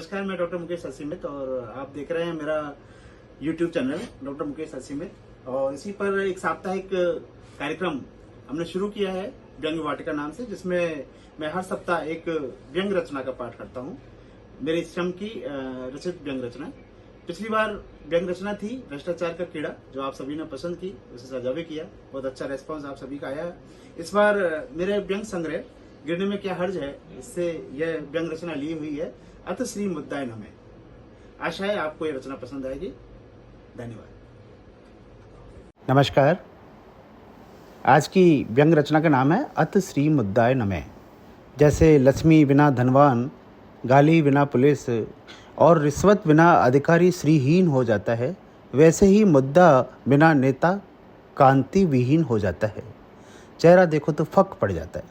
नमस्कार, मैं डॉक्टर मुकेश असीमित और आप देख रहे हैं मेरा यूट्यूब चैनल डॉक्टर मुकेश असीमित। और इसी पर एक साप्ताहिक कार्यक्रम हमने शुरू किया है व्यंग्य वाटिका नाम से, जिसमें मैं हर सप्ताह एक व्यंग्य रचना का पाठ करता हूं, मेरी स्वयं की रचित व्यंग्य रचना। पिछली बार व्यंग्य रचना थी भ्रष्टाचार का कीड़ा, जो आप सभी ने पसंद की, उसे सजा भी किया, बहुत अच्छा रेस्पॉन्स आप सभी का आया है। इस बार मेरे व्यंग्य संग्रह गिरने में क्या हर्ज है, इससे यह व्यंग्य रचना ली हुई है अत श्री मुद्दाय नमः। आशा है आपको यह रचना पसंद आएगी। धन्यवाद। नमस्कार, आज की व्यंग्य रचना का नाम है अत श्री मुद्दाय नमः। जैसे लक्ष्मी बिना धनवान, गाली बिना पुलिस और रिश्वत बिना अधिकारी श्रीहीन हो जाता है, वैसे ही मुद्दा बिना नेता कांति विहीन हो जाता है। चेहरा देखो तो फक पड़ जाता है।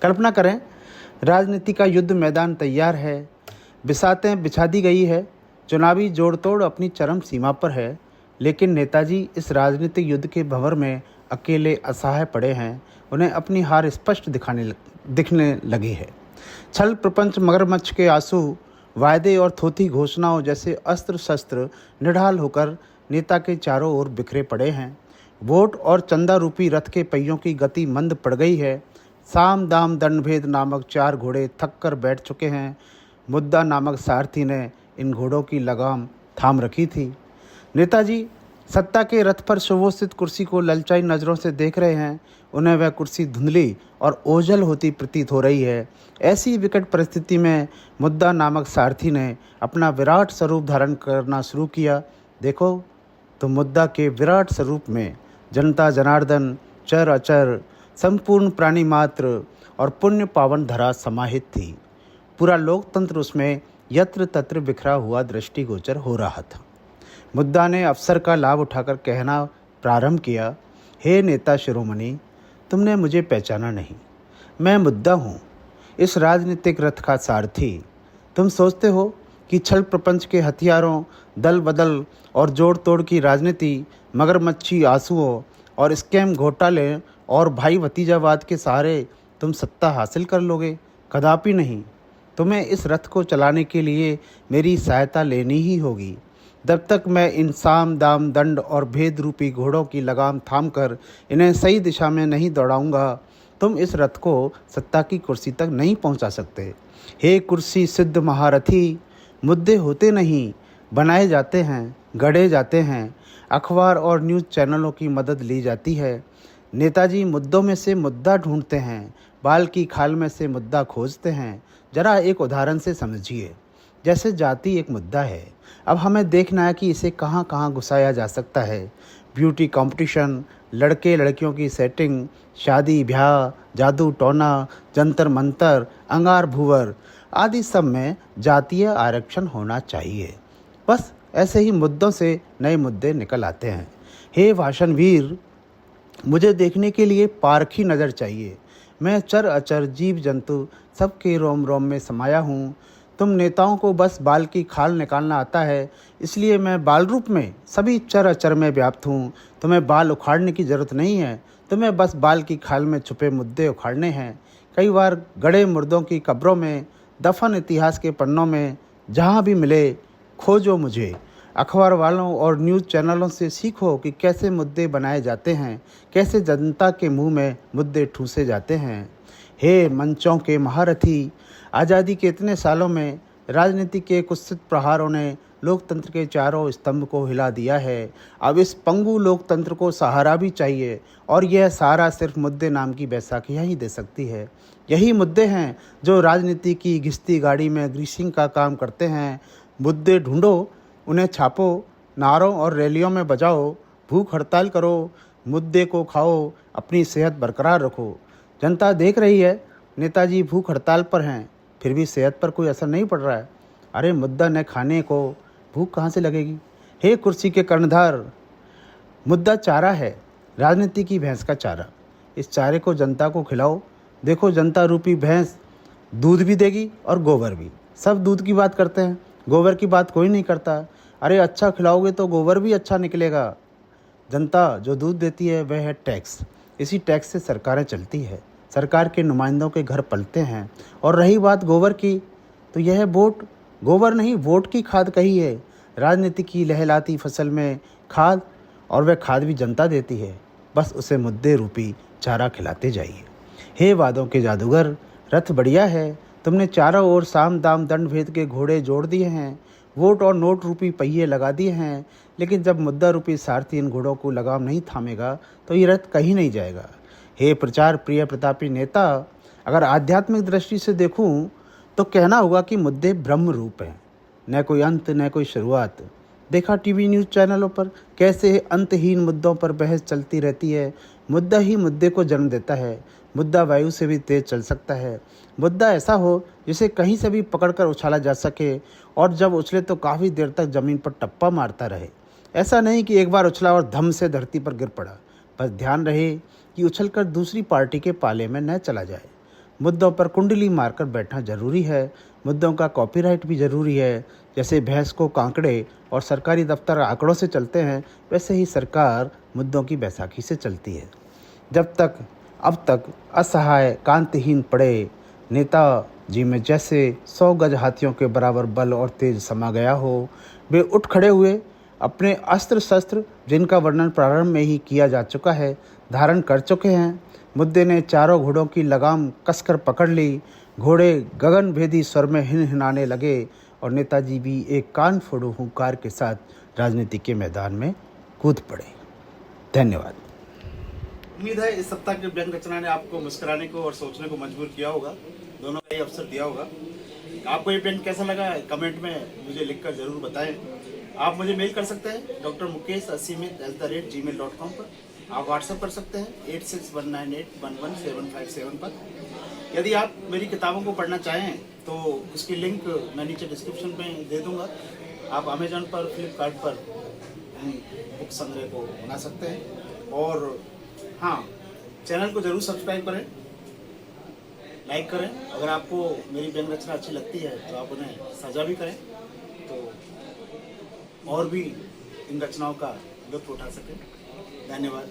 कल्पना करें, राजनीति का युद्ध मैदान तैयार है, बिसातें बिछा दी गई है, चुनावी जोड़ तोड़ अपनी चरम सीमा पर है, लेकिन नेताजी इस राजनीतिक युद्ध के भंवर में अकेले असहाय पड़े हैं। उन्हें अपनी हार स्पष्ट दिखने लगी है। छल प्रपंच, मगरमच्छ के आंसू, वायदे और थोथी घोषणाओं जैसे अस्त्र शस्त्र निढाल होकर नेता के चारों ओर बिखरे पड़े हैं। वोट और चंदा रूपी रथ के पहियों की गति मंद पड़ गई है। साम दाम दंड भेद नामक 4 घोड़े थक कर बैठ चुके हैं। मुद्दा नामक सारथी ने इन घोड़ों की लगाम थाम रखी थी। नेताजी सत्ता के रथ पर सुव्यवस्थित कुर्सी को ललचाई नज़रों से देख रहे हैं। उन्हें वह कुर्सी धुंधली और ओझल होती प्रतीत हो रही है। ऐसी विकट परिस्थिति में मुद्दा नामक सारथी ने अपना विराट स्वरूप धारण करना शुरू किया। देखो तो मुद्दा के विराट स्वरूप में जनता जनार्दन, चर अचर, संपूर्ण प्राणी मात्र और पुण्य पावन धरा समाहित थी। पूरा लोकतंत्र उसमें यत्र तत्र बिखरा हुआ दृष्टिगोचर हो रहा था। मुद्दा ने अवसर का लाभ उठाकर कहना प्रारंभ किया, हे नेता शिरोमणि, तुमने मुझे पहचाना नहीं। मैं मुद्दा हूँ, इस राजनीतिक रथ का सारथी। तुम सोचते हो कि छल प्रपंच के हथियारों, दल बदल और जोड़ तोड़ की राजनीति, मगरमच्छी आंसुओं और स्कैम घोटाले और भाई भतीजावाद के सहारे तुम सत्ता हासिल कर लोगे? कदापि नहीं। तुम्हें इस रथ को चलाने के लिए मेरी सहायता लेनी ही होगी। जब तक मैं इन साम दाम दंड और भेद रूपी घोड़ों की लगाम थाम कर इन्हें सही दिशा में नहीं दौड़ाऊंगा, तुम इस रथ को सत्ता की कुर्सी तक नहीं पहुंचा सकते। हे कुर्सी सिद्ध महारथी, मुद्दे होते नहीं, बनाए जाते हैं, गढ़े जाते हैं। अखबार और न्यूज़ चैनलों की मदद ली जाती है। नेताजी मुद्दों में से मुद्दा ढूंढते हैं, बाल की खाल में से मुद्दा खोजते हैं। जरा एक उदाहरण से समझिए। जैसे जाति एक मुद्दा है, अब हमें देखना है कि इसे कहाँ कहाँ घुसाया जा सकता है। ब्यूटी कंपटीशन, लड़के लड़कियों की सेटिंग, शादी ब्याह, जादू टोना, जंतर मंतर, अंगार भूवर आदि सब में जातीय आरक्षण होना चाहिए। बस ऐसे ही मुद्दों से नए मुद्दे निकल आते हैं। हे भाषणवीर, मुझे देखने के लिए पारखी नज़र चाहिए। मैं चर अचर जीव जंतु सबके रोम रोम में समाया हूँ। तुम नेताओं को बस बाल की खाल निकालना आता है, इसलिए मैं बाल रूप में सभी चर अचर में व्याप्त हूँ। तुम्हें बाल उखाड़ने की ज़रूरत नहीं है, तुम्हें बस बाल की खाल में छुपे मुद्दे उखाड़ने हैं। कई बार गड़े मुर्दों की कब्रों में, दफन इतिहास के पन्नों में, जहाँ भी मिले खोजो मुझे। अखबार वालों और न्यूज़ चैनलों से सीखो कि कैसे मुद्दे बनाए जाते हैं, कैसे जनता के मुंह में मुद्दे ठूसे जाते हैं। हे मंचों के महारथी, आज़ादी के इतने सालों में राजनीति के कुत्सित प्रहारों ने लोकतंत्र के चारों स्तंभ को हिला दिया है। अब इस पंगु लोकतंत्र को सहारा भी चाहिए, और यह सहारा सिर्फ मुद्दे नाम की बैसाखियाँ ही दे सकती है। यही मुद्दे हैं जो राजनीति की घिसती गाड़ी में ग्रीसिंग का काम करते हैं। मुद्दे ढूंढो, उन्हें छापो, नारों और रैलियों में बजाओ, भूख हड़ताल करो, मुद्दे को खाओ, अपनी सेहत बरकरार रखो। जनता देख रही है, नेताजी भूख हड़ताल पर हैं, फिर भी सेहत पर कोई असर नहीं पड़ रहा है। अरे मुद्दा न खाने को भूख कहाँ से लगेगी? हे कुर्सी के कर्णधार, मुद्दा चारा है, राजनीति की भैंस का चारा। इस चारे को जनता को खिलाओ। देखो, जनता रूपी भैंस दूध भी देगी और गोबर भी। सब दूध की बात करते हैं, गोबर की बात कोई नहीं करता। अरे अच्छा खिलाओगे तो गोबर भी अच्छा निकलेगा। जनता जो दूध देती है वह है टैक्स। इसी टैक्स से सरकारें चलती है, सरकार के नुमाइंदों के घर पलते हैं। और रही बात गोबर की, तो यह वोट गोबर नहीं वोट की खाद कही है। राजनीति की लहलाती फसल में खाद, और वह खाद भी जनता देती है। बस उसे मुद्दे रूपी चारा खिलाते जाइए। हे वादों के जादूगर, रथ बढ़िया है। तुमने चारों ओर साम दाम दंड भेद के घोड़े जोड़ दिए हैं, वोट और नोट रूपी पहिए लगा दिए हैं, लेकिन जब मुद्दा रूपी सारथी इन घोड़ों को लगाम नहीं थामेगा तो ये रथ कहीं नहीं जाएगा। हे प्रचार प्रिय प्रतापी नेता, अगर आध्यात्मिक दृष्टि से देखूं तो कहना होगा कि मुद्दे ब्रह्म रूप हैं, न कोई अंत न कोई शुरुआत। देखा टीवी न्यूज़ चैनलों पर कैसे अंतहीन मुद्दों पर बहस चलती रहती है। मुद्दा ही मुद्दे को जन्म देता है। मुद्दा वायु से भी तेज चल सकता है। मुद्दा ऐसा हो जिसे कहीं से भी पकड़कर उछाला जा सके, और जब उछले तो काफ़ी देर तक ज़मीन पर टप्पा मारता रहे। ऐसा नहीं कि एक बार उछला और धम से धरती पर गिर पड़ा। बस ध्यान रहे कि उछलकर दूसरी पार्टी के पाले में न चला जाए। मुद्दों पर कुंडली मारकर बैठना जरूरी है। मुद्दों का कॉपीराइट भी ज़रूरी है। जैसे भैंस को कांकड़े और सरकारी दफ्तर आंकड़ों से चलते हैं, वैसे ही सरकार मुद्दों की बैसाखी से चलती है। जब तक अब तक असहाय कांतिहीन पड़े नेताजी में जैसे 100 गज हाथियों के बराबर बल और तेज समा गया हो, वे उठ खड़े हुए। अपने अस्त्र शस्त्र, जिनका वर्णन प्रारंभ में ही किया जा चुका है, धारण कर चुके हैं। मुद्दे ने चारों घोड़ों की लगाम कसकर पकड़ ली। घोड़े गगन भेदी स्वर में हिनहिनाने लगे और नेताजी भी एक कान फोड़ू हुंकार के साथ राजनीति के मैदान में कूद पड़े। धन्यवाद। उम्मीद है इस सप्ताह की व्यंग रचना ने आपको मुस्कुराने को और सोचने को मजबूर किया होगा, दोनों का ही अवसर दिया होगा। आपको ये व्यंग कैसा लगा कमेंट में मुझे लिखकर ज़रूर बताएं। आप मुझे मेल कर सकते हैं drmukesh80@gmail.com पर। आप व्हाट्सएप कर सकते हैं 8619811757 पर। यदि आप मेरी किताबों को पढ़ना चाहें तो उसकी लिंक मैं नीचे डिस्क्रिप्शन में दे दूँगा। आप अमेजन पर, फ्लिपकार्ट पर बुक संग्रह को बना सकते हैं। और हाँ, चैनल को ज़रूर सब्सक्राइब करें, लाइक करें। अगर आपको मेरी व्यंग रचना अच्छी लगती है तो आप उन्हें साझा भी करें, तो और भी इन रचनाओं का लुत्फ उठा सकें। धन्यवाद।